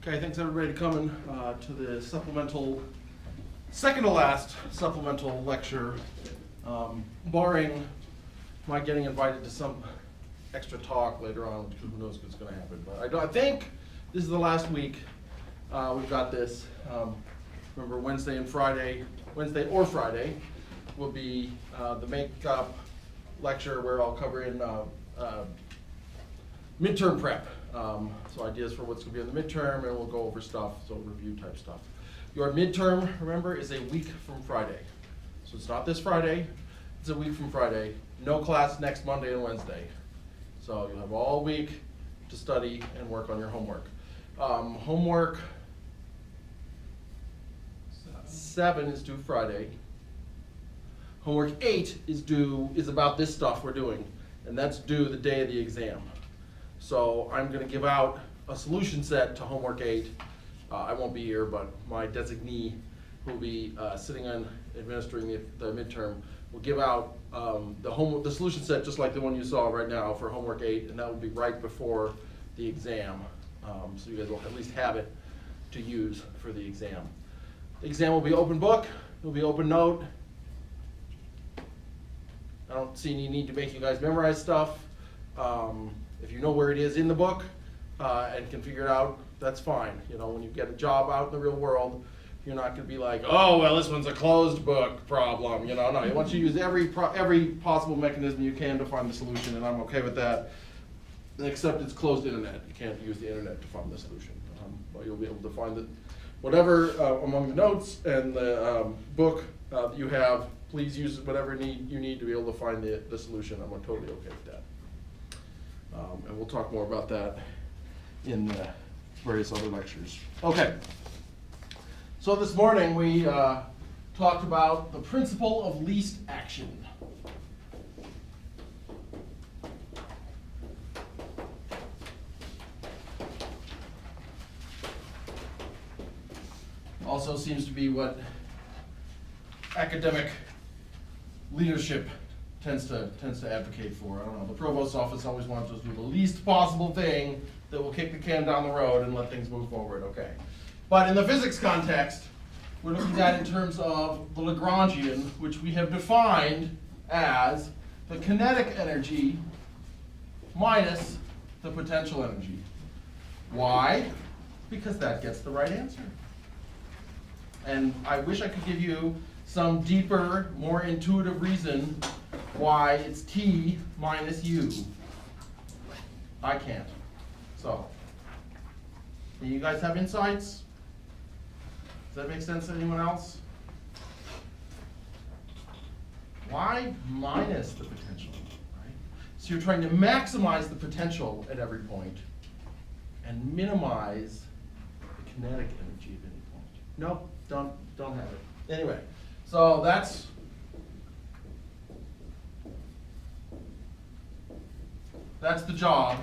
Okay, thanks everybody for coming to the supplemental, second to last supplemental lecture. Barring my getting invited to some extra talk later on, who knows what's going to happen. But I think this is the last week we've got this. Remember, Wednesday or Friday will be the makeup lecture where I'll cover in midterm prep. So ideas for what's going to be in the midterm, and we'll go over stuff, so review type stuff. Your midterm, remember, is a week from Friday. So it's not this Friday, it's a week from Friday. No class next Monday and Wednesday. So you'll have all week to study and work on your homework. Homework 7 is due Friday. Homework 8 is about this stuff we're doing, and that's due the day of the exam. So I'm going to give out a solution set to homework 8. I won't be here, but my designee who will be sitting on administering the midterm will give out the solution set just like the one you saw right now for homework 8, and that will be right before the exam. So you guys will at least have it to use for the exam. The exam will be open book, it will be open note. I don't see any need to make you guys memorize stuff. If you know where it is in the book and can figure it out, that's fine. You know, when you get a job out in the real world, you're not going to be like, oh, well, this one's a closed book problem. You know, no, you want you to use every possible mechanism you can to find the solution, and I'm okay with that, except it's closed internet. You can't use the internet to find the solution. But you'll be able to find it. Whatever among the notes and the book that you have, please use whatever you need to be able to find the solution. I'm totally okay with that. And we'll talk more about that in various other lectures. Okay. So this morning we talked about the principle of least action. Also seems to be what academic leadership tends to advocate for. I don't know, the provost's office always wants us to do the least possible thing that will kick the can down the road and let things move forward, okay. But in the physics context, we're looking at in terms of the Lagrangian, which we have defined as the kinetic energy minus the potential energy. Why? Because that gets the right answer. And I wish I could give you some deeper, more intuitive reason why it's T minus U. I can't. So, do you guys have insights? Does that make sense to anyone else? Why minus the potential? Right? So you're trying to maximize the potential at every point and minimize the kinetic energy at any point. Nope, don't have it. Anyway, so that's the job,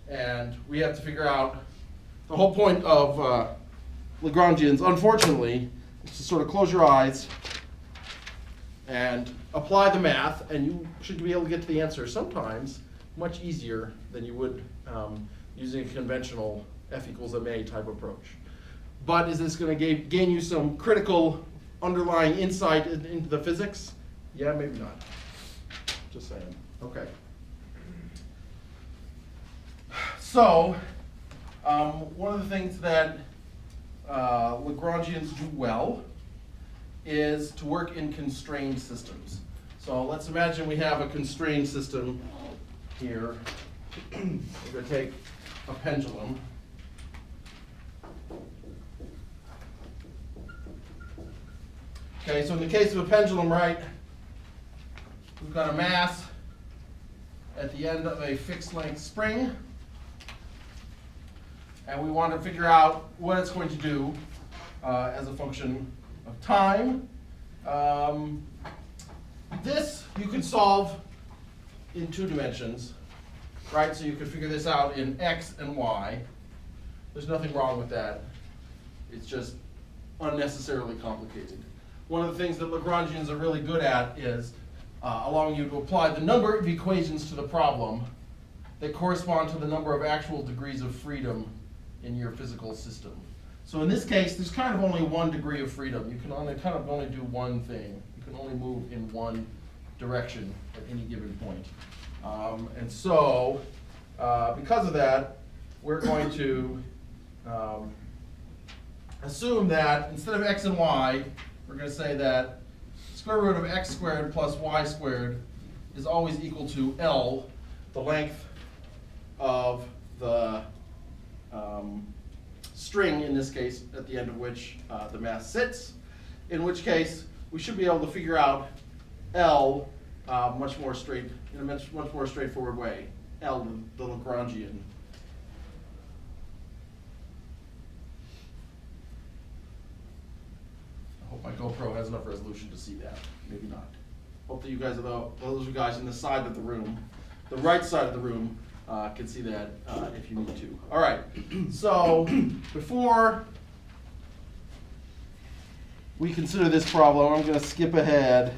and we have to figure out the whole point of Lagrangians, unfortunately, is to sort of close your eyes and apply the math, and you should be able to get to the answer sometimes much easier than you would using a conventional F equals ma type approach. But is this going to gain you some critical underlying insight into the physics? Yeah, maybe not. Just saying. Okay. So, one of the things that Lagrangians do well is to work in constrained systems. So let's imagine we have a constrained system here. We're going to take a pendulum. Okay, so in the case of a pendulum, right, we've got a mass at the end of a fixed length spring, and we want to figure out what it's going to do as a function of time. This you could solve in 2 dimensions, right? So you could figure this out in x and y. There's nothing wrong with that. It's just unnecessarily complicated. One of the things that Lagrangians are really good at is allowing you to apply the number of equations to the problem that correspond to the number of actual degrees of freedom in your physical system. So in this case, there's kind of only one degree of freedom. You can only do one thing. You can only move in one direction at any given point. And so, because of that, we're going to assume that instead of x and y, we're going to say that square root of x squared plus y squared is always equal to L, the length of the string, in this case, at the end of which the mass sits, in which case we should be able to figure out L in a much more straightforward way. L, the Lagrangian. I hope my GoPro has enough resolution to see that. Maybe not. Hope that you guys, those of you guys in the side of the room, the right side of the room, can see that if you need to. All right, so before we consider this problem, I'm going to skip ahead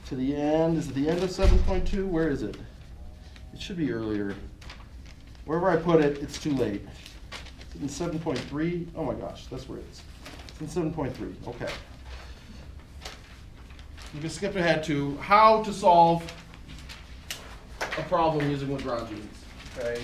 to the end. Is it the end of 7.2? Where is it? It should be earlier. Wherever I put it, it's too late. It's in 7.3. Oh my gosh, that's where it is. It's in 7.3. Okay. You can skip ahead to how to solve a problem using Lagrangians. Okay.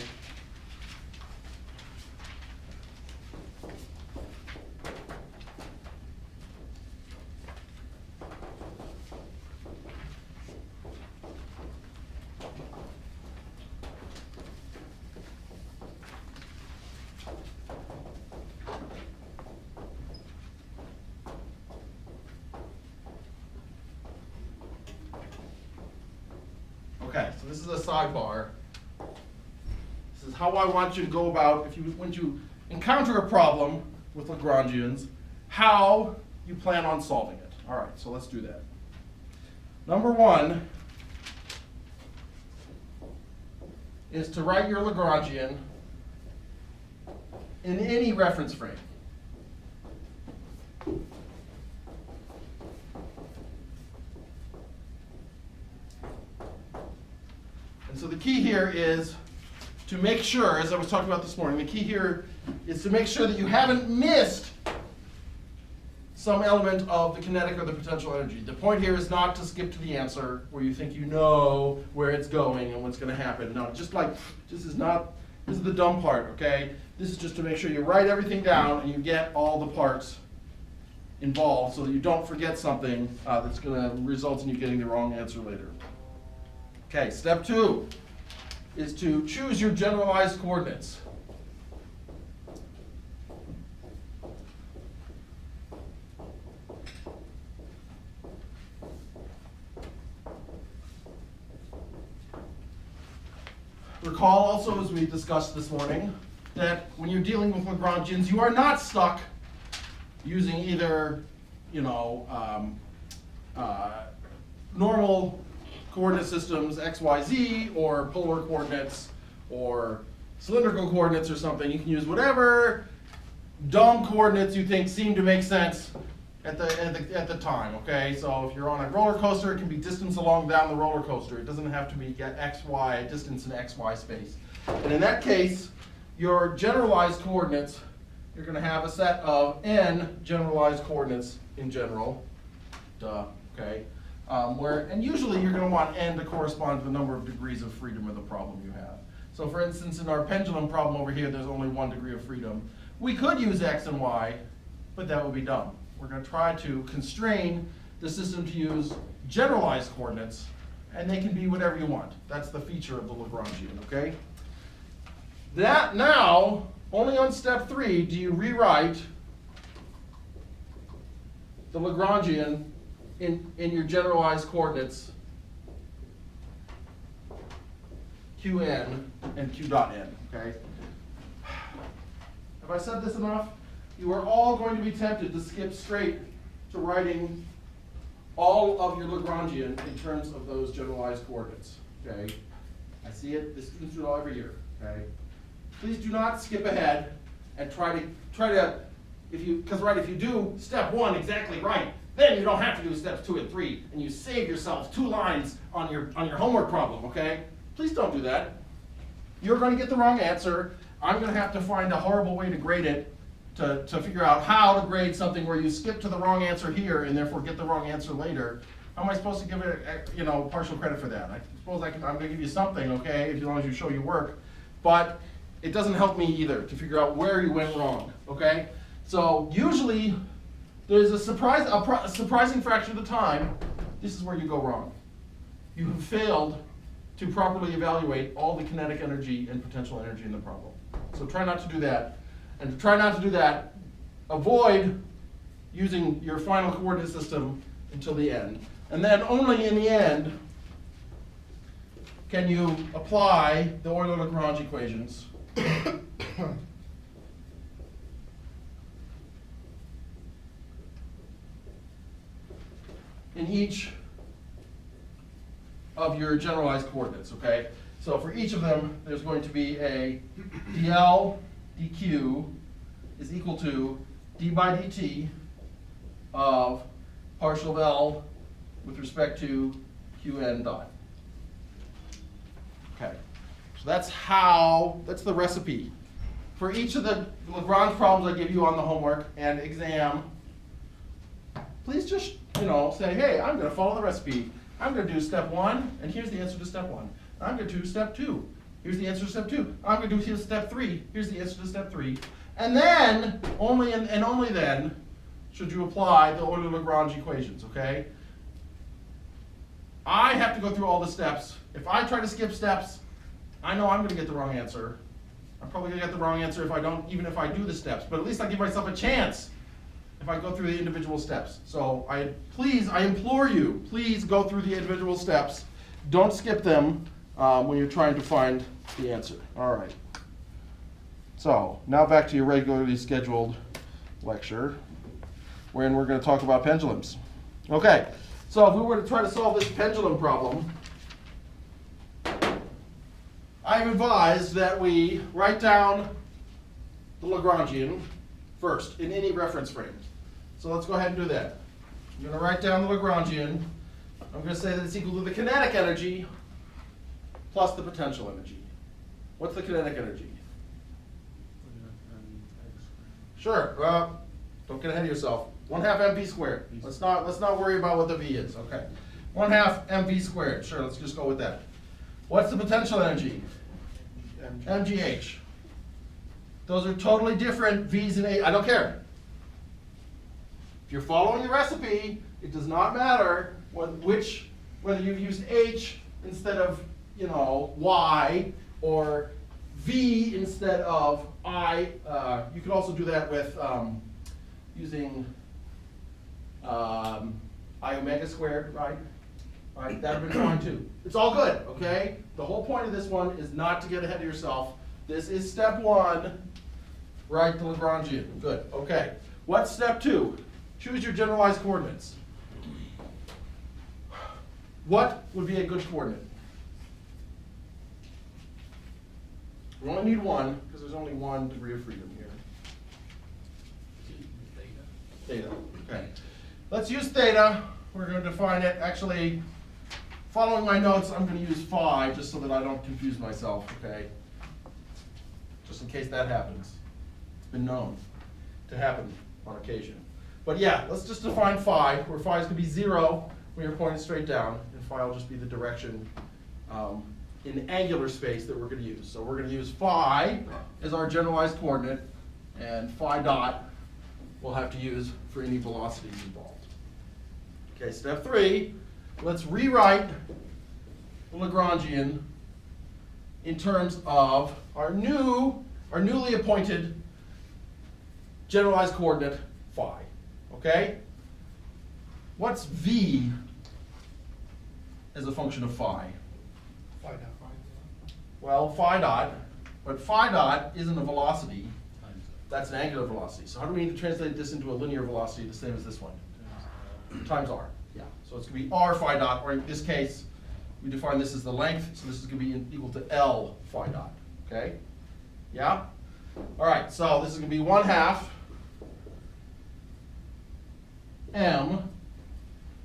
Okay, so this is a sidebar. This is how I want you to go about, when you encounter a problem with Lagrangians, how you plan on solving it. All right, so let's do that. Number one is to write your Lagrangian in any reference frame. And so the key here is to make sure, as I was talking about this morning, the key here is to make sure that you haven't missed some element of the kinetic or the potential energy. The point here is not to skip to the answer where you think you know where it's going and what's going to happen. No, this is the dumb part, okay? This is just to make sure you write everything down and you get all the parts involved so that you don't forget something that's going to result in you getting the wrong answer later. Okay, step two is to choose your generalized coordinates. Recall also, as we discussed this morning, that when you're dealing with Lagrangians, you are not stuck using either, normal coordinate systems, x, y, z, or polar coordinates, or cylindrical coordinates or something. You can use whatever dumb coordinates you think seem to make sense at the time, okay? So if you're on a roller coaster, it can be distance along down the roller coaster. It doesn't have to be x, y, distance in x, y space. And in that case, your generalized coordinates, you're going to have a set of n generalized coordinates in general, okay? And usually you're going to want n to correspond to the number of degrees of freedom of the problem you have. So for instance, in our pendulum problem over here, there's only 1 degree of freedom. We could use x and y, but that would be dumb. We're going to try to constrain the system to use generalized coordinates, and they can be whatever you want. That's the feature of the Lagrangian, okay? That now, only on step 3 do you rewrite the Lagrangian in your generalized coordinates Qn and Q dot n, okay? Have I said this enough? You are all going to be tempted to skip straight to writing all of your Lagrangian in terms of those generalized coordinates, okay? I see it, the students do it all every year, okay? Please do not skip ahead and try to, if you do step 1 exactly right, then you don't have to do steps 2 and 3, and you save yourself 2 lines on your homework problem, okay? Please don't do that. You're going to get the wrong answer, I'm going to have to find a horrible way to grade it to figure out how to grade something where you skip to the wrong answer here and therefore get the wrong answer later. How am I supposed to give it, partial credit for that? I suppose I'm going to give you something, okay, as long as you show your work. But it doesn't help me either to figure out where you went wrong, okay? So usually, there's a surprising fraction of the time, this is where you go wrong. You have failed to properly evaluate all the kinetic energy and potential energy in the problem. So try not to do that. And to try not to do that, avoid using your final coordinate system until the end. And then only in the end can you apply the Euler-Lagrange equations in each of your generalized coordinates, okay? So for each of them, there's going to be a dl dq is equal to d by dt of partial of L with respect to qn dot. Okay, so that's the recipe. For each of the Lagrange problems I give you on the homework and exam, please just, say, hey, I'm going to follow the recipe. I'm going to do step 1, and here's the answer to step 1. I'm going to do step 2. Here's the answer to step 2. I'm going to do step 3. Here's the answer to step 3. And then, only then, should you apply the Euler-Lagrange equations, okay? I have to go through all the steps. If I try to skip steps, I know I'm going to get the wrong answer. I'm probably going to get the wrong answer even if I do the steps. But at least I give myself a chance if I go through the individual steps. So I implore you, please go through the individual steps. Don't skip them when you're trying to find the answer. All right. So now back to your regularly scheduled lecture, wherein we're going to talk about pendulums. Okay, so if we were to try to solve this pendulum problem, I've advised that we write down the Lagrangian first in any reference frame. So let's go ahead and do that. I'm going to write down the Lagrangian. I'm going to say that it's equal to the kinetic energy plus the potential energy. What's the kinetic energy? Sure. Don't get ahead of yourself. 1/2 mv squared. Let's not worry about what the v is. Okay. 1/2 mv squared. Sure. Let's just go with that. What's the potential energy? mgh. Those are totally different v's and a. I don't care. If you're following the recipe, it does not matter whether you've used h instead of y or v instead of I. You could also do that with using I omega squared, right? Right, that would have been fine too. It's all good, okay? The whole point of this one is not to get ahead of yourself. This is step 1. Write the Lagrangian. Good, okay. What's step 2? Choose your generalized coordinates. What would be a good coordinate? We only need one, because there's only one degree of freedom here. Theta, okay. Let's use theta. We're going to define it. Actually, following my notes, I'm going to use phi, just so that I don't confuse myself, okay? Just in case that happens. It's been known to happen on occasion. But yeah, let's just define phi, where phi is going to be 0 when you're pointing straight down, and phi will just be the direction in angular space that we're going to use. So we're going to use phi as our generalized coordinate, and phi dot we'll have to use for any velocities involved. Okay, step 3, let's rewrite the Lagrangian in terms of our newly appointed generalized coordinate phi. Okay? What's v as a function of phi? Phi dot. Well, phi dot, but phi dot isn't a velocity. That's an angular velocity. So how do we translate this into a linear velocity the same as this one? Times r. Yeah. So it's going to be r phi dot, or in this case, we define this as the length, so this is going to be equal to L phi dot. Okay? Yeah? All right, so this is going to be 1/2 m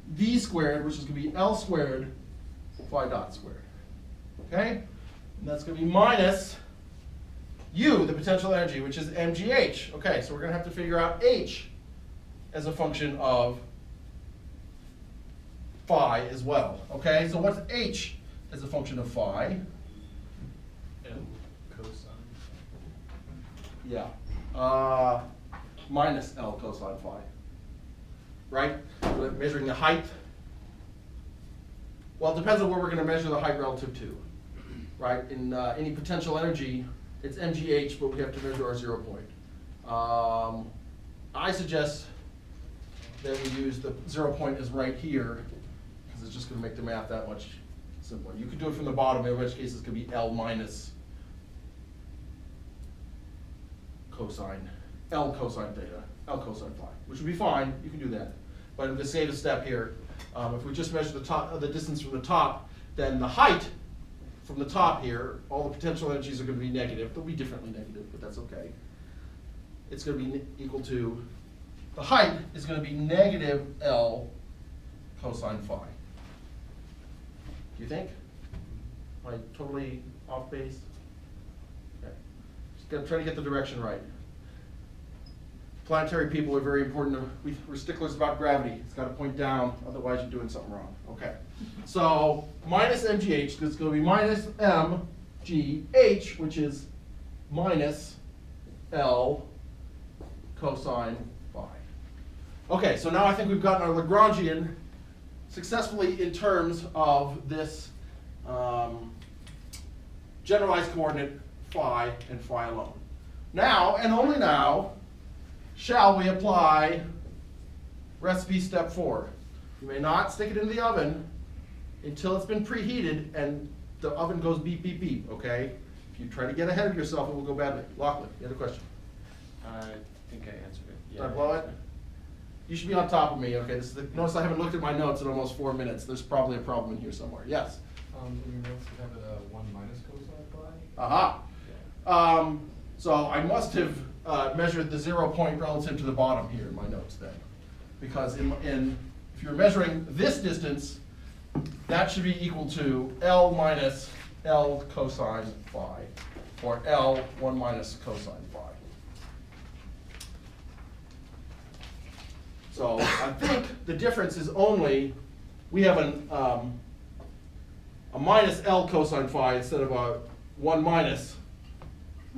v squared, which is going to be L squared phi dot squared. Okay? And that's going to be minus U, the potential energy, which is mgh. Okay, so we're going to have to figure out h as a function of phi as well. Okay, so what's h as a function of phi? L cosine. Yeah, minus L cosine phi, right? We're measuring the height. Well, it depends on where we're going to measure the height relative to, right? In any potential energy, it's mgh, but we have to measure our 0 point. I suggest that we use the 0 point is right here, because it's just going to make the math that much simpler. You could do it from the bottom, in which case it's going to be L minus cosine, L cosine theta, L cosine phi, which would be fine. You can do that. But to save a step here, if we just measure the distance from the top, then the height from the top here, all the potential energies are going to be negative. They'll be differently negative, but that's okay. It's going to be equal to, the height is going to be negative L cosine phi. Do you think? Am I totally off base? Okay. Just got to try to get the direction right. Planetary people are very important. We're sticklers about gravity. It's got to point down, otherwise you're doing something wrong. Okay. So minus mgh, it's going to be minus mgh, which is minus L cosine phi. Okay, so now I think we've gotten our Lagrangian successfully in terms of this generalized coordinate phi and phi alone. Now, and only now, shall we apply recipe step 4. You may not stick it in the oven until it's been preheated and the oven goes beep, beep, beep, okay? If you try to get ahead of yourself, it will go badly. Lachlan, you had a question? I think I answered it. Did I blow it? You should be on top of me, okay? Notice I haven't looked at my notes in almost 4 minutes. There's probably a problem in here somewhere. Yes? In your notes, you have it 1 minus cosine phi? Aha. Yeah. So I must have measured the 0 point relative to the bottom here in my notes then. Because if you're measuring this distance, that should be equal to L minus L cosine phi, or L 1 minus cosine phi. So I think the difference is only, we have a minus L cosine phi instead of a 1 minus.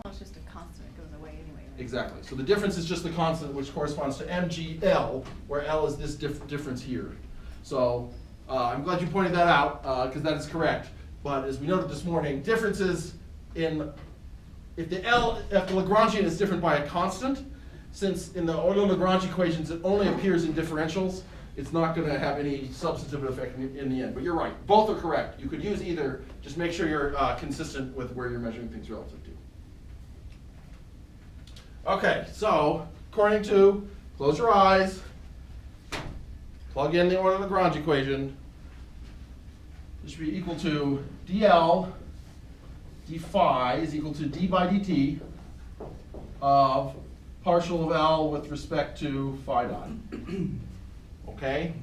Well, it's just a constant, it goes away anyway. Right? Exactly. So the difference is just the constant, which corresponds to mgL, where L is this difference here. So I'm glad you pointed that out, because that is correct. But as we noted this morning, differences in, if the Lagrangian is different by a constant, since in the Euler-Lagrange equations it only appears in differentials, it's not going to have any substantive effect in the end. But you're right, both are correct. You could use either, just make sure you're consistent with where you're measuring things relative to. Okay, so according to, close your eyes, plug in the Euler-Lagrange equation. This should be equal to dl d phi is equal to d by dt of partial of L with respect to phi dot. Okay?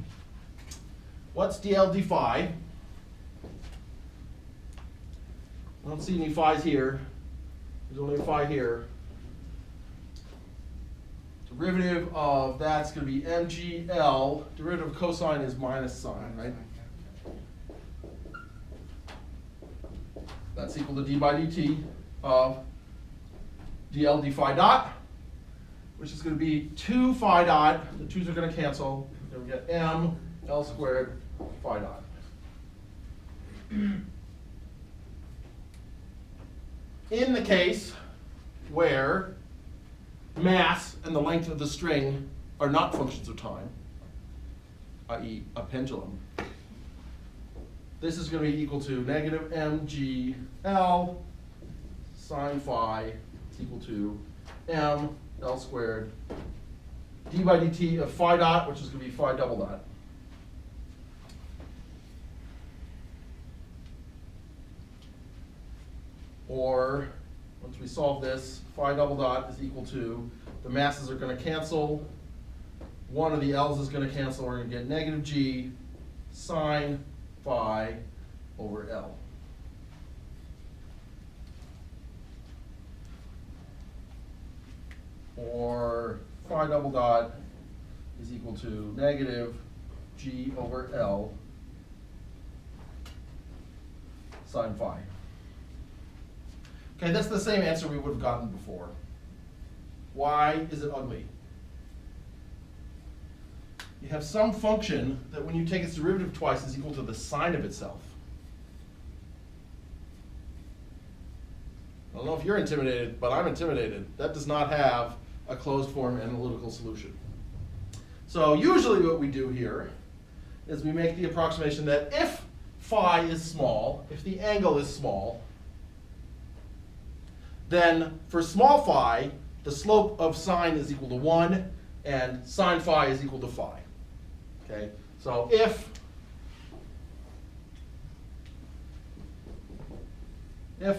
What's dl d phi? I don't see any phi's here. There's only a phi here. Derivative of that's going to be mgl. Derivative of cosine is minus sine, right? That's equal to d by dt of dl d phi dot, which is going to be 2 phi dot. The 2's are going to cancel. Then we get m L squared phi dot. In the case where mass and the length of the string are not functions of time, i.e. a pendulum, this is going to be equal to negative mgl sine phi is equal to m L squared d by dt of phi dot, which is going to be phi double dot. Or, once we solve this, phi double dot is equal to, the masses are going to cancel, one of the L's is going to cancel, we're going to get negative g sine phi over L. or phi double dot is equal to negative G over L sine phi. Okay, that's the same answer we would have gotten before. Why is it ugly? You have some function that when you take its derivative twice is equal to the sine of itself. I don't know if you're intimidated, but I'm intimidated. That does not have a closed form analytical solution. So usually what we do here is we make the approximation that if phi is small, if the angle is small, then for small phi, the slope of sine is equal to 1, and sine phi is equal to phi. Okay, so if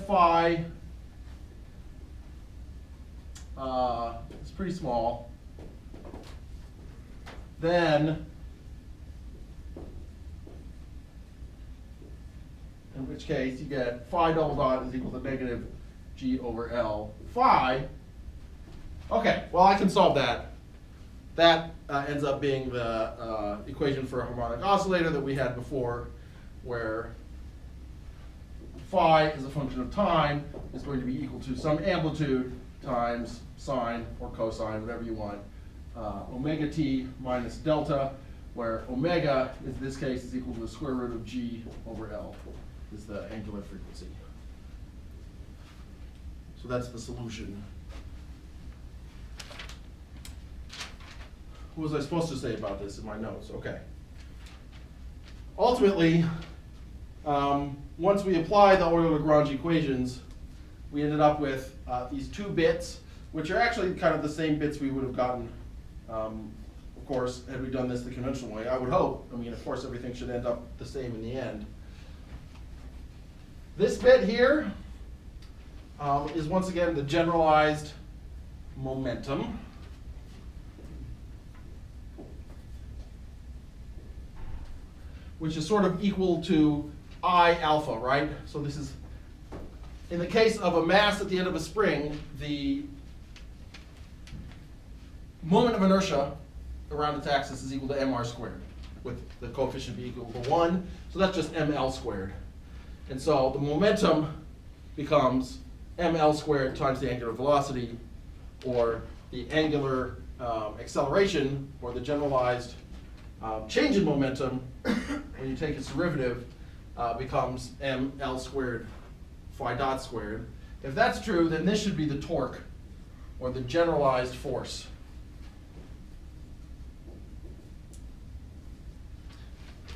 phi is pretty small, then in which case you get phi double dot is equal to negative G over L phi. Okay, well I can solve that. That ends up being the equation for a harmonic oscillator that we had before, where phi as a function of time is going to be equal to some amplitude times sine or cosine, whatever you want, omega t minus delta, where omega, in this case, is equal to the square root of G over L, is the angular frequency. So that's the solution. What was I supposed to say about this in my notes? Okay. Ultimately, once we apply the Euler-Lagrange equations, we ended up with these two bits, which are actually kind of the same bits we would have gotten, of course, had we done this the conventional way. I would hope. I mean, of course, everything should end up the same in the end. This bit here is once again the generalized momentum. Which is sort of equal to I alpha, right? So this is, in the case of a mass at the end of a spring, the moment of inertia around its axis is equal to mr squared, with the coefficient be equal to 1. So that's just ml squared. And so the momentum becomes ml squared times the angular velocity, or the angular acceleration, or the generalized change in momentum, when you take its derivative, becomes ml squared phi dot squared. If that's true, then this should be the torque, or the generalized force.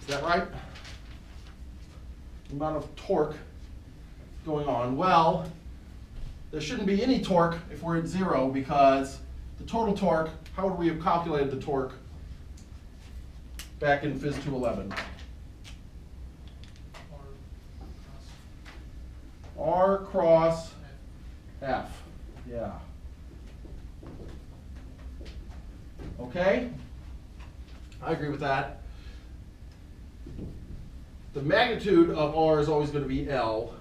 Is that right? The amount of torque going on. Well, there shouldn't be any torque if we're at 0, because the total torque, how would we have calculated the torque back in Phys 211? R cross F. Yeah. Okay? I agree with that. The magnitude of R is always going to be L.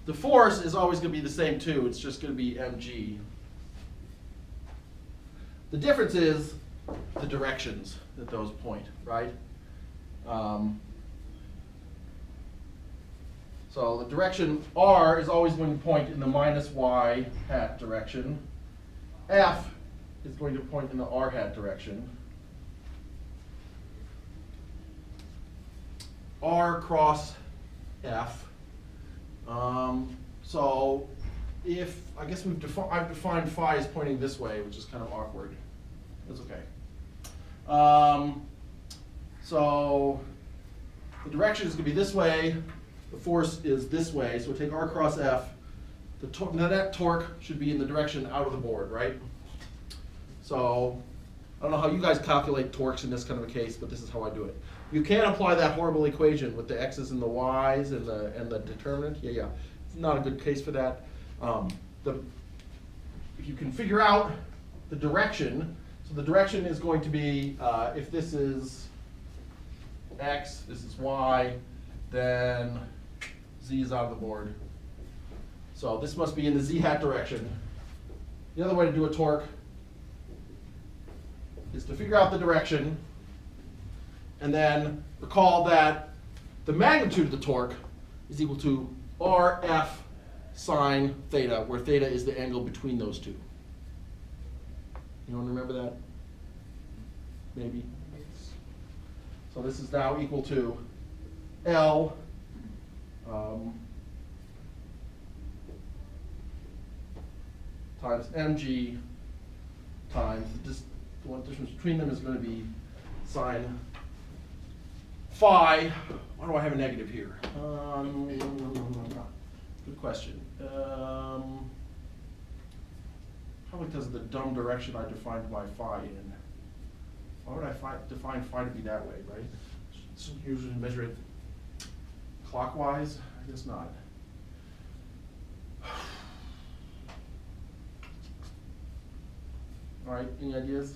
The force is always going to be the same too. It's just going to be mg. The difference is the directions that those point, right? So the direction R is always going to point in the minus y hat direction. F is going to point in the r hat direction. R cross F. So if, I guess I've defined phi as pointing this way, which is kind of awkward. That's okay. So the direction is going to be this way. The force is this way. So we take R cross F. Now that torque should be in the direction out of the board, right? So I don't know how you guys calculate torques in this kind of a case, but this is how I do it. You can apply that horrible equation with the x's and the y's and the determinant. Yeah. It's not a good case for that. If you can figure out the direction, so the direction is going to be, if this is x, this is y, then z is out of the board. So this must be in the z hat direction. the other way to do a torque is to figure out the direction, and then recall that the magnitude of the torque is equal to RF sine theta, where theta is the angle between those two. Anyone remember that? Maybe? So this is now equal to L times mg times, the one difference between them is going to be sine phi. Why do I have a negative here? Good question. Probably because of the dumb direction I defined my phi in. Why would I define phi to be that way, right? Shouldn't usually measure it clockwise? I guess not. All right, any ideas?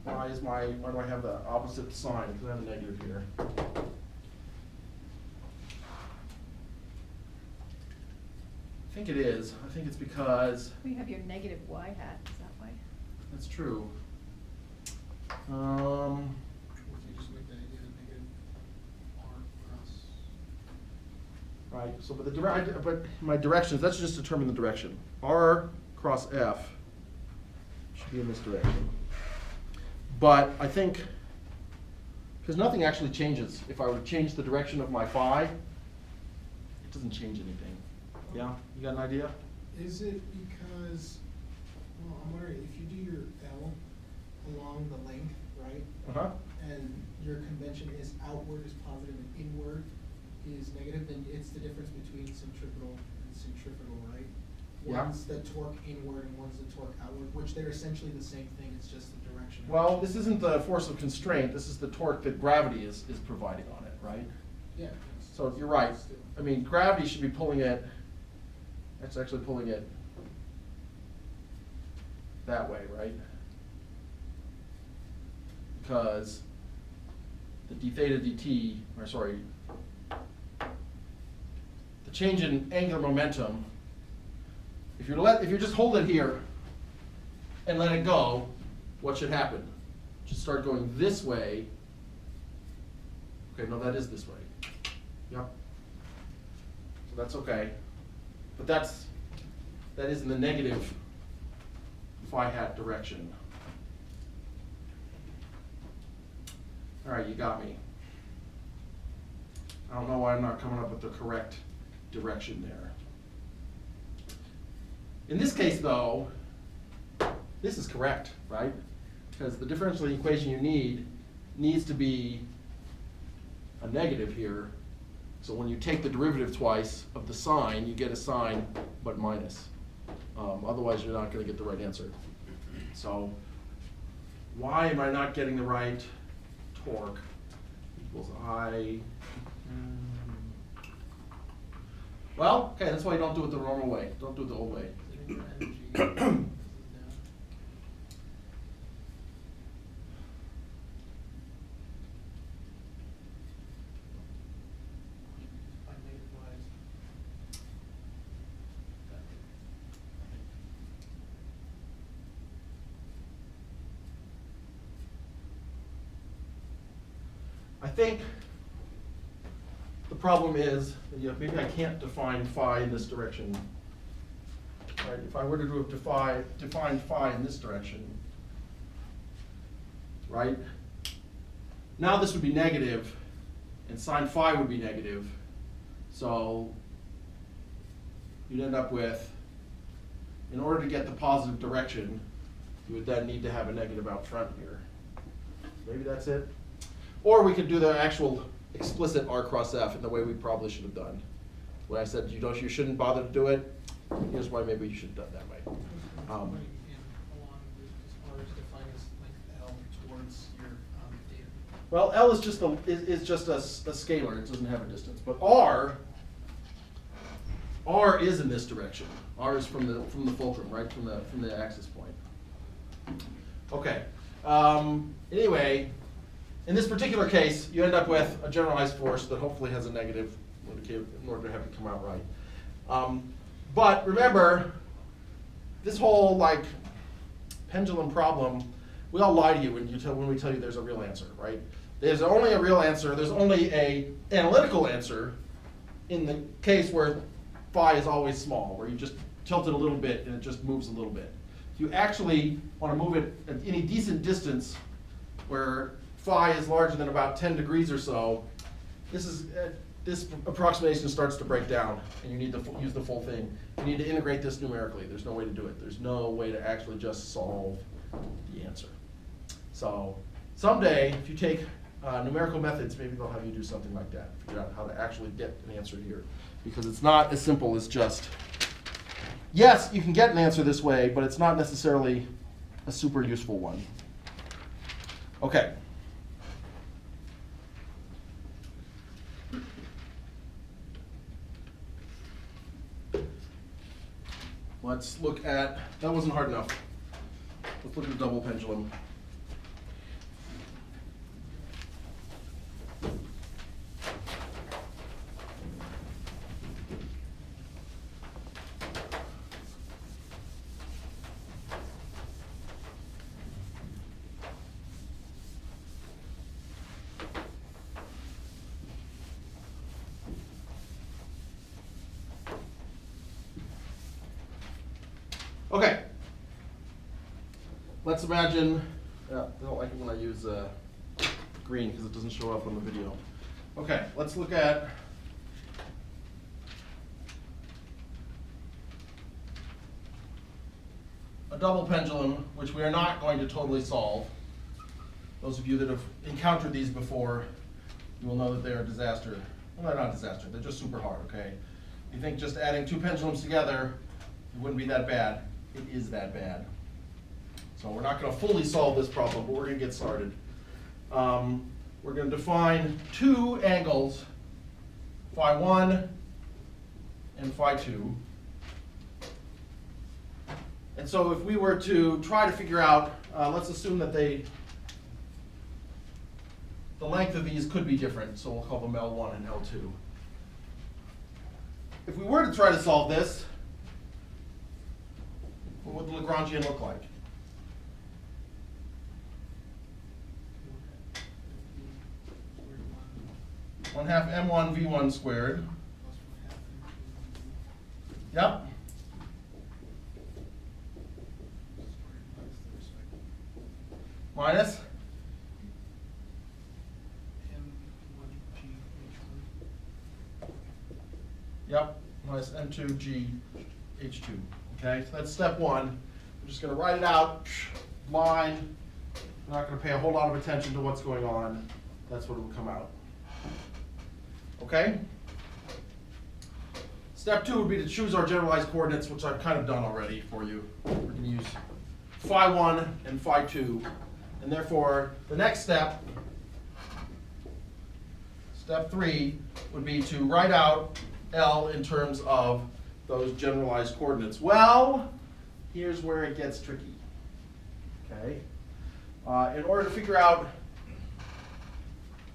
Why do I have the opposite sign? Because I have a negative here. I think it is. I think it's because, We have your negative y hat, is that why? that's true. Or if you just make that, negative R cross. Right, so but my directions, let's just determine the direction. R cross F should be in this direction. But I think, because nothing actually changes. If I were to change the direction of my phi, it doesn't change anything. Yeah, you got an idea? Is it because, well, I'm wondering, if you do your L along the length, right? Uh-huh. And your convention is outward is positive and inward is negative, then it's the difference between centripetal and centrifugal, right? Yeah. One's the torque inward and one's the torque outward, which they're essentially the same thing, it's just the direction. Well, this isn't the force of constraint, this is the torque that gravity is providing on it, right? Yeah. So you're right. I mean, gravity should be pulling it, that's actually pulling it that way, right? Because the d theta dt, or sorry, the change in angular momentum, if you just hold it here and let it go, what should happen? It should start going this way. Okay, no, that is this way. Yep. So that's okay. But that is in the negative phi hat direction. All right, you got me. I don't know why I'm not coming up with the correct direction there. In this case, though, this is correct, right? Because the differential equation you needs to be a negative here. So when you take the derivative twice of the sign, you get a sign, but minus. Otherwise, you're not going to get the right answer. So why am I not getting the right torque? Equals I. Well, okay, that's why you don't do it the normal way. Don't do it the old way. I think the problem is, maybe I can't define phi in this direction. Right? If I were to define phi in this direction, right? Now this would be negative, and sine phi would be negative. So you'd end up with, in order to get the positive direction, you would then need to have a negative out front here. Maybe that's it. Or we could do the actual explicit R cross F in the way we probably should have done. When I said you shouldn't bother to do it, here's why maybe you should have done that way. Along as R is defined as length L towards your data. Well, L is just a scalar. It doesn't have a distance. But R is in this direction. R is from the fulcrum, right? From the axis point. Okay. Anyway, in this particular case, you end up with a generalized force that hopefully has a negative in order to have it come out right. But remember, this whole like pendulum problem, we all lie to you when we tell you there's a real answer, right? There's only a real answer, there's only a analytical answer in the case where phi is always small, where you just tilt it a little bit and it just moves a little bit. If you actually want to move it at any decent distance where phi is larger than about 10 degrees or so, this approximation starts to break down and you need to use the full thing. You need to integrate this numerically. There's no way to do it. There's no way to actually just solve the answer. So someday, if you take numerical methods, maybe they'll have you do something like that, figure out how to actually get an answer here. Because it's not as simple as just, yes, you can get an answer this way, but it's not necessarily a super useful one. Okay. Let's look at, that wasn't hard enough. Let's look at the double pendulum. Okay, let's imagine, I don't like it when I use green because it doesn't show up on the video. Okay, let's look at a double pendulum, which we are not going to totally solve. Those of you that have encountered these before, you will know that they are a disaster. Well, they're not a disaster, they're just super hard, okay? You think just adding two pendulums together, it wouldn't be that bad. It is that bad. So we're not going to fully solve this problem, but we're going to get started. We're going to define two angles, phi 1 and phi 2. And so if we were to try to figure out, let's assume that the length of these could be different, so we'll call them L1 and L2. If we were to try to solve this, what would the Lagrangian look like? One half m1 v1 squared. Yep. Minus? Yep, minus m2g h2. Okay, so that's step one. I'm just going to write it out, line. I'm not going to pay a whole lot of attention to what's going on. That's what will come out. Okay? Step two would be to choose our generalized coordinates, which I've kind of done already for you. We're going to use phi 1 and phi 2. And therefore, the next step, step 3, would be to write out L in terms of those generalized coordinates. Well, here's where it gets tricky. Okay? In order to figure out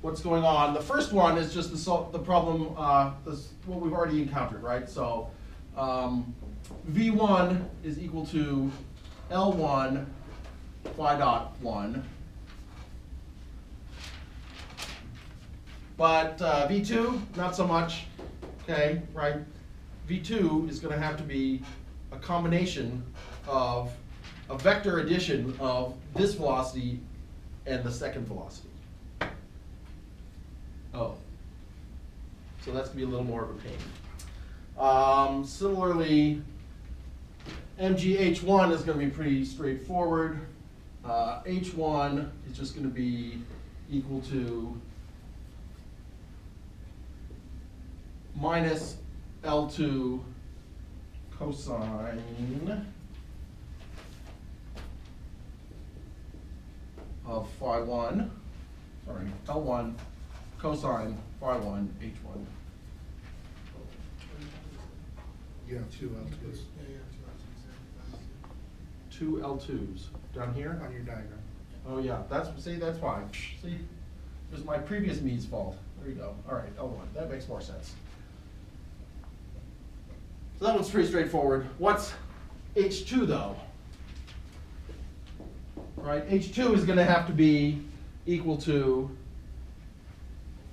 what's going on, the first one is just the problem, what we've already encountered, right? So V1 is equal to L1 phi dot 1. But V2, not so much, okay, right? V2 is going to have to be a combination of a vector addition of this velocity and the second velocity. Oh. So that's going to be a little more of a pain. Similarly, MGH1 is going to be pretty straightforward. H1 is just going to be equal to minus L2 cosine of phi 1, sorry, L1 cosine phi 1 H1. You have two L2s Two L2s down here. on your diagram. Oh yeah, that's why. See, it was my previous me's fault. There you go. All right, L1. That makes more sense. So So that one's pretty straightforward. What's H2 though? Right, H2 is gonna have to be equal to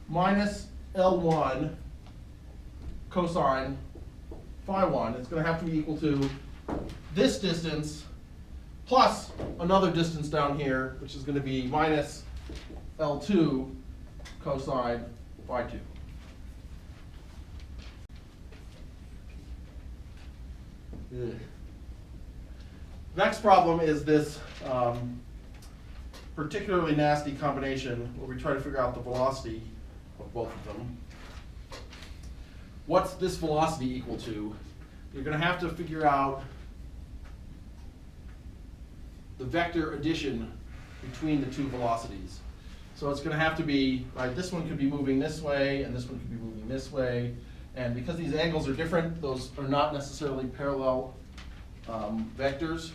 minus L1 cosine phi 1. It's gonna have to be equal to this distance plus another distance down here, which is gonna be minus L2 cosine phi 2. Ugh. Next problem is this particularly nasty combination where we try to figure out the velocity of both of them. What's this velocity equal to? You're going to have to figure out the vector addition between the two velocities. So it's going to have to be, right, this one could be moving this way and this one could be moving this way. And because these angles are different, those are not necessarily parallel vectors.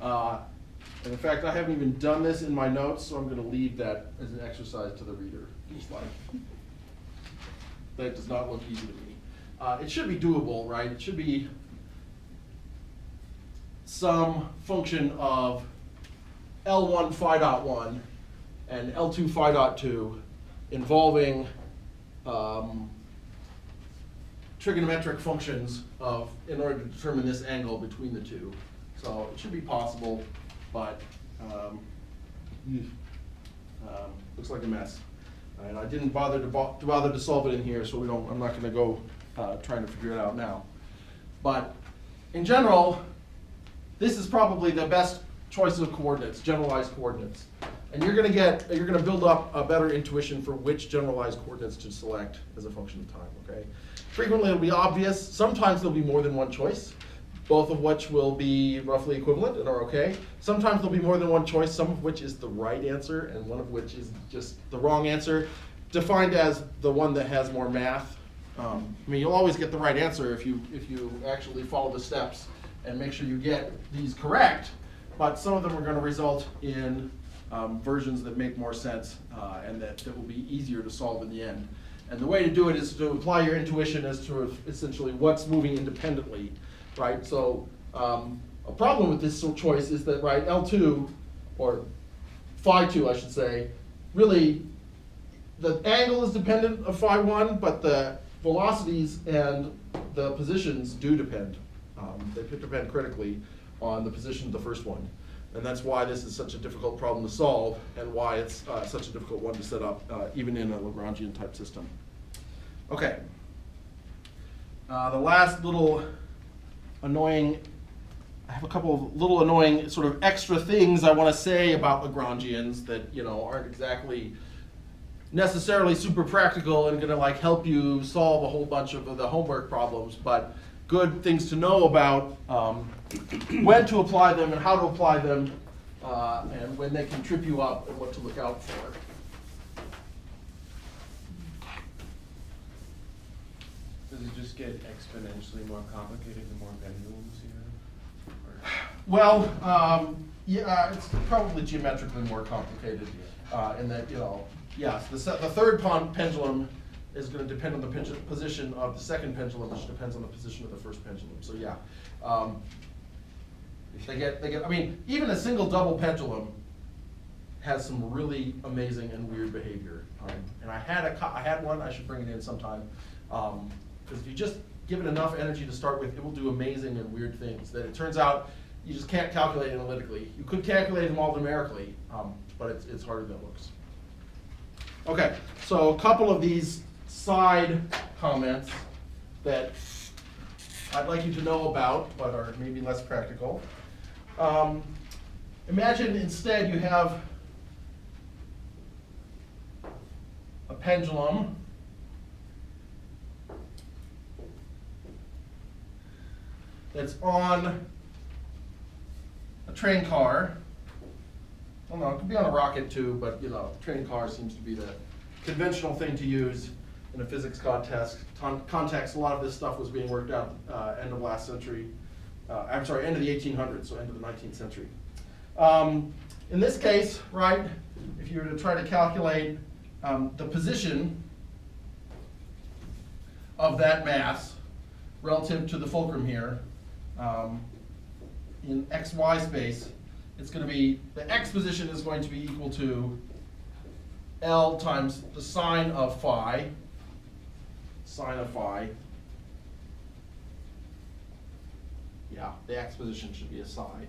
And in fact, I haven't even done this in my notes, so I'm going to leave that as an exercise to the reader. Just like, that does not look easy to me. It should be doable, right? It should be some function of L1 phi dot 1 and L2 phi dot 2 involving trigonometric functions in order to determine this angle between the two. So it should be possible, but looks like a mess. And I didn't bother to solve it in here, so I'm not going to go trying to figure it out now. But in general, this is probably the best choice of coordinates, generalized coordinates. And you're going to build up a better intuition for which generalized coordinates to select as a function of time. Okay. Frequently it'll be obvious. Sometimes there'll be more than one choice, both of which will be roughly equivalent and are okay. Sometimes there'll be more than one choice, some of which is the right answer and one of which is just the wrong answer, defined as the one that has more math. I mean, you'll always get the right answer if you actually follow the steps and make sure you get these correct, but some of them are going to result in versions that make more sense and that will be easier to solve in the end. And the way to do it is to apply your intuition as to essentially what's moving independently, right? So a problem with this choice is that, right, L2, or phi 2 I should say, really the angle is dependent of phi 1, but the velocities and the positions do depend. They depend critically on the position of the first one. And that's why this is such a difficult problem to solve and why it's such a difficult one to set up, even in a Lagrangian type system. Okay. The last little annoying, I have a couple of little annoying sort of extra things I want to say about Lagrangians that, aren't exactly necessarily super practical and going to like help you solve a whole bunch of the homework problems, but good things to know about when to apply them and how to apply them, and when they can trip you up and what to look out for. Does it just get exponentially more complicated the more pendulums you have? Or- Well, yeah, it's probably geometrically more complicated in that, yes, the third pendulum is going to depend on the position of the second pendulum, which depends on the position of the first pendulum. So yeah, I mean, even a single double pendulum has some really amazing and weird behavior. And I had one. I should bring it in sometime. Because if you just give it enough energy to start with, it will do amazing and weird things that it turns out you just can't calculate analytically. You could calculate them all numerically, but it's harder than it looks. Okay, so a couple of these side comments that I'd like you to know about, but are maybe less practical. Imagine instead you have a pendulum that's on a train car. I don't know, it could be on a rocket too, but train car seems to be the conventional thing to use in a physics context. A lot of this stuff was being worked out end of last century. I'm sorry, end of the 1800s, so end of the 19th century. In this case, right, if you were to try to calculate the position of that mass, relative to the fulcrum here, in xy space, it's going to be, the x position is going to be equal to L times the sine of phi, Yeah, the x position should be a sine.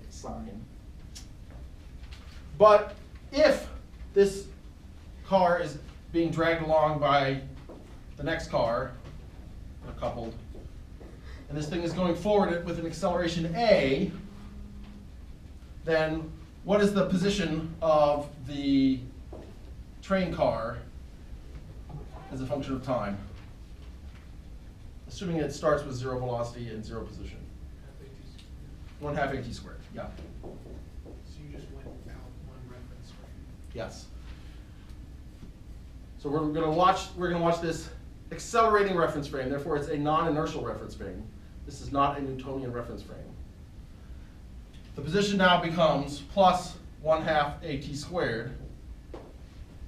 But if this car is being dragged along by the next car, they're coupled, and this thing is going forward with an acceleration a, then what is the position of the train car as a function of time? Assuming it starts with 0 velocity and 0 position. 1/2 at squared, yeah. So you just went out one reference frame. Yes. So we're gonna watch this accelerating reference frame, therefore it's a non-inertial reference frame. This is not a Newtonian reference frame. The position now becomes plus 1/2 at squared,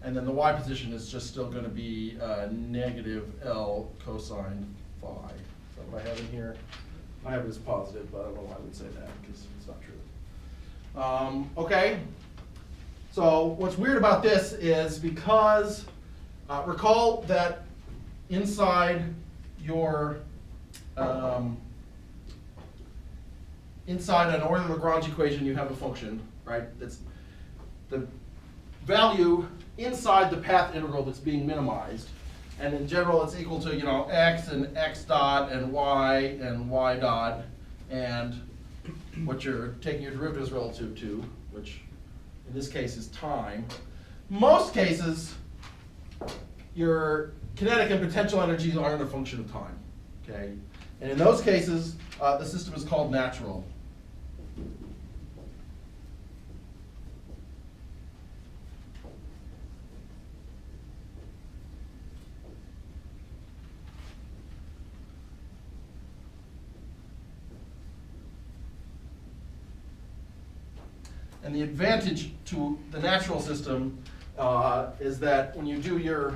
and then the y position is just still gonna be negative L cosine phi. Is that what I have in here? I have it as positive, but I don't know why I would say that, because it's not true. Okay, so what's weird about this is because, recall that inside your, inside an Euler-Lagrange equation you have a function, right? That's the value inside the path integral that's being minimized. And in general, it's equal to, x and x dot and y dot, and what you're taking your derivatives relative to, which in this case is time. Most cases, your kinetic and potential energies aren't a function of time, okay? And in those cases, the system is called natural. And the advantage to the natural system is that when you do your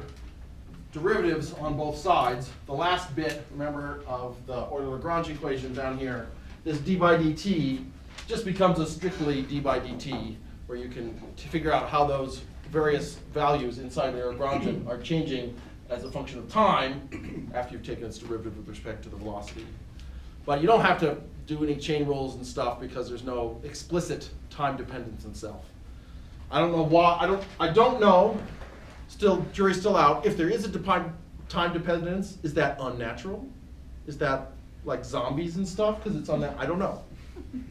derivatives on both sides, the last bit, remember, of the Euler-Lagrange equation down here, this d by dt just becomes a strictly d by dt, where you can figure out how those various values inside the Lagrangian are changing as a function of time after you've taken its derivative with respect to the velocity. But you don't have to do any chain rules and stuff because there's no explicit time dependence in self. I don't know why, I don't know, still, jury's still out, if there is a time dependence, is that unnatural? Is that like zombies and stuff, because it's I don't know.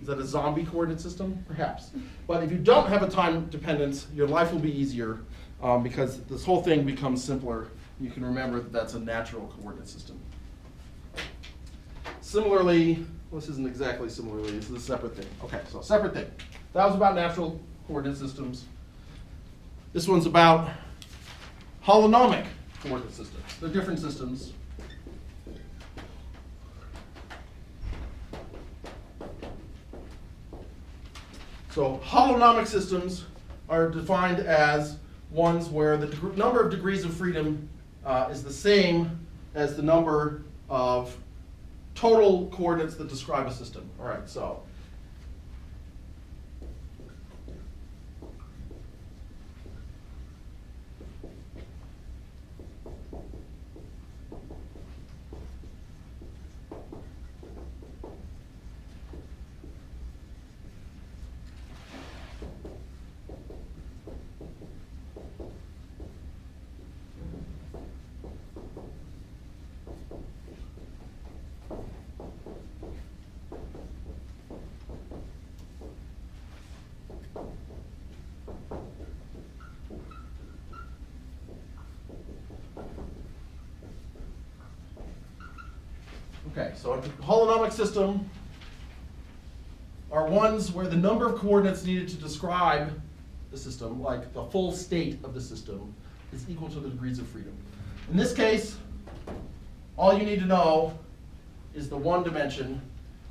Is that a zombie coordinate system? Perhaps. But if you don't have a time dependence, your life will be easier because this whole thing becomes simpler. You can remember that that's a natural coordinate system. Similarly, well, this isn't exactly similarly, this is a separate thing. Okay, so separate thing. That was about natural coordinate systems. This one's about holonomic coordinate systems. They're different systems. So holonomic systems are defined as ones where the number of degrees of freedom is the same as the number of total coordinates that describe a system. All right, so okay, so a holonomic system are ones where the number of coordinates needed to describe the system, like the full state of the system, is equal to the degrees of freedom. In this case, all you need to know is the one dimension,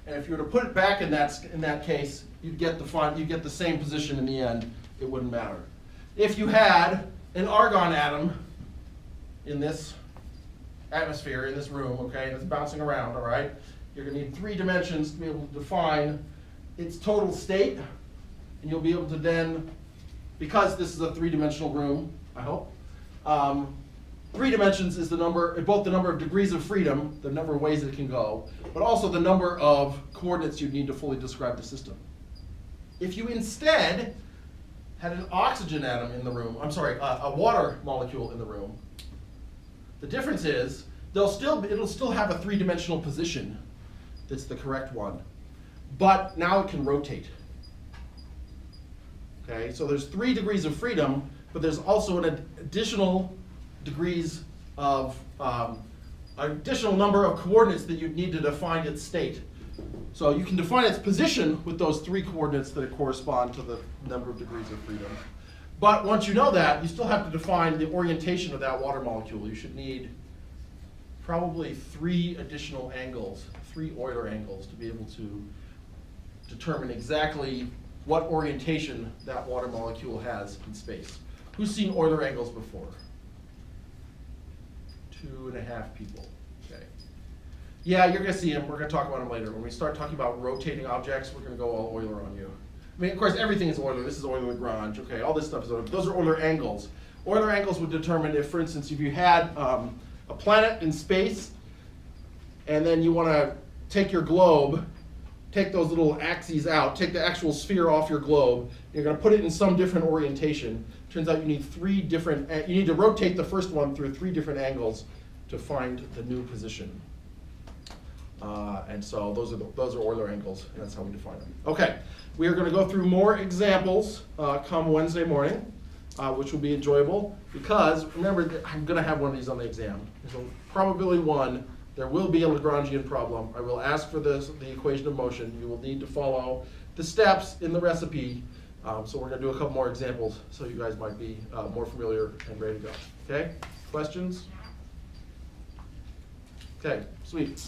and if you were to put it back in that case, you'd get the same position in the end. It wouldn't matter. If you had an argon atom in this atmosphere, in this room, okay, and it's bouncing around, all right, you're gonna need 3 dimensions to be able to define its total state. And you'll be able to then, because this is a 3-dimensional room, I hope, 3 dimensions is both the number of degrees of freedom, the number of ways it can go, but also the number of coordinates you'd need to fully describe the system. If you instead had an oxygen atom in the room, a water molecule in the room, the difference is it'll still have a 3-dimensional position that's the correct one, but now it can rotate. Okay, so there's 3 degrees of freedom, but there's also an additional degrees of, additional number of coordinates that you'd need to define its state. So you can define its position with those 3 coordinates that correspond to the number of degrees of freedom. But once you know that, you still have to define the orientation of that water molecule. You should need probably 3 additional angles, 3 Euler angles, to be able to determine exactly what orientation that water molecule has in space. Who's seen Euler angles before? 2.5 people. Okay. Yeah, you're gonna see them. We're gonna talk about them later. When we start talking about rotating objects, we're gonna go all Euler on you. I mean, of course, everything is Euler. This is Euler-Lagrange. Okay, all this stuff is Euler. Those are Euler angles. Euler angles would determine if, for instance, if you had a planet in space, and then you want to take your globe, take those little axes out, take the actual sphere off your globe, you're going to put it in some different orientation. Turns out you need 3 different, you need to rotate the first one through 3 different angles to find the new position. And so those are Euler angles, and that's how we define them. Okay, we are going to go through more examples come Wednesday morning, which will be enjoyable, because remember, I'm going to have one of these on the exam. So probability 1, there will be a Lagrangian problem. I will ask for the equation of motion. You will need to follow the steps in the recipe. So we're going to do a couple more examples so you guys might be more familiar and ready to go. Okay, questions? Okay, sweet.